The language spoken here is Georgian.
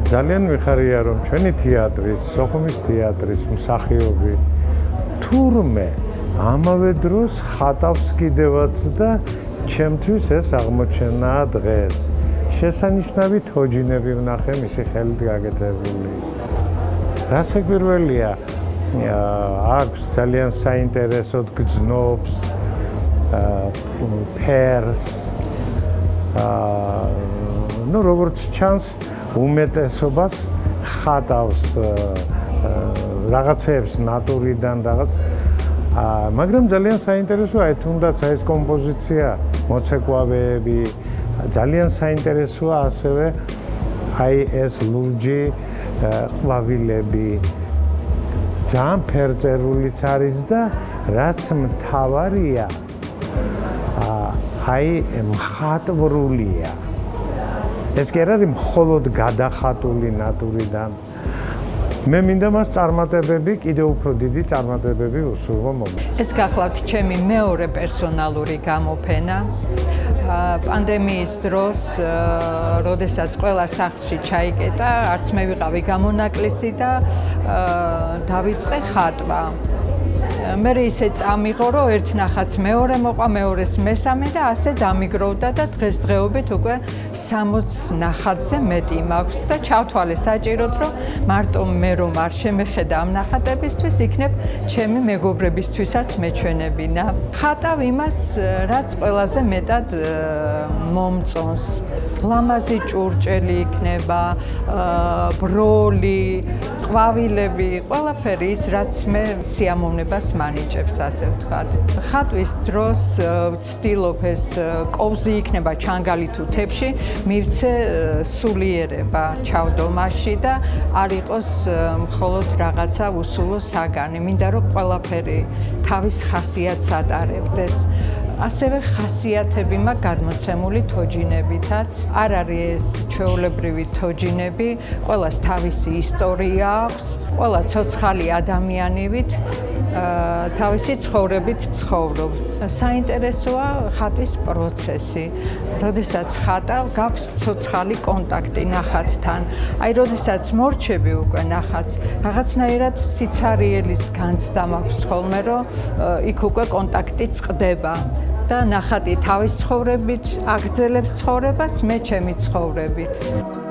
ძალიან მიხარია რომ ჩვენი თეატრის, სოხუმის თეატრის მსახიობი თურმე ამავე დროს ხატავს კიდევაც და ჩემთვის ეს აღმოჩენაა დღეს. შესანიშნავი თოჯინები ვნახე მისი ხელით გაკეთებული. რასაკვირველია, აქვს ძალიან საინტერესოდ გრძნობს, ფერს, როგორც ჩანს, უმეტესობას ხატავს რაღაცებს ნატურიდან რაღაც. მაგრამ ძალიან საინტერესოა თუნდაც ეს კომპოზიცია, მოცეკვავეები, ძალიან საინტერესოა ასევე აი ეს ლურჯი ყვავილები. ძალიან ფერწერულიც არის და რაც მთავარია, აი მხატვრულია. ეს კი არ არის მხოლოდ გადახატული ნატურიდან. მე მინდა მას წარმატებები, კიდევ უფრო დიდი წარმატებები უსურვო მომავალში. ეს გახლავთ ჩემი მეორე პერსონალური გამოფენა. პანდემიის დროს, როდესაც ყველა სახლში ჩაიკეტა, არც მე ვიყავი გამონაკლისი და დავიწყე ხატვა. მე ისე წამიღო, რომ ერთ ნახატს მეორე მოყვა, მეორეს მესამე და ასე დამიგროვდა და დღესდღეობით უკვე 60 ნახატზე მეტი მაქვს და ჩავთვალე საჭიროდ, რომ მარტო მე რომ არ შემეხედა ამ ნახატებისთვის, იქნებ ჩემი მეგობრებისთვისაც მეჩვენებინა. ხატავ იმას, რაც ყველაზე მეტად მომწონს. ლამაზი ჭურჭელი იქნება, ბროლი, ყვავილები, ყველაფერი ის, რაც მე სიამოვნებას მანიჭებს, ასე ვთქვათ. ხატვის დროს ვცდილობ ეს კოვზი იქნება ჩანგალი თუ თებში, მივცე სულიერება ჩავდო მასში და არ იყოს მხოლოდ რაღაცა უსულო საგანი. მინდა რომ ყველაფერი თავის ხასიათს ატარებდეს. ასევე ხასიათები მაქვს გადმოცემული თოჯინებითაც. არ არის ეს ჩვეულებრივი თოჯინები, ყველას თავისი ისტორია აქვს, ყველა ცოცხალი ადამიანივით თავისი ცხოვრებით ცხოვრობს. საინტერესოა ხატვის პროცესი. როდესაც ხატავ, გაქვს ცოცხალი კონტაქტი ნახატთან. აი, როდესაც მორჩები უკვე ნახატს, რაღაცნაირად სიცარიელის განცდა მაქვს ხოლმე, რომ იქ უკვე კონტაქტი წყდება. და ნახატი თავის ცხოვრებით აგრძელებს ცხოვრებას, მე ჩემი ცხოვრებით.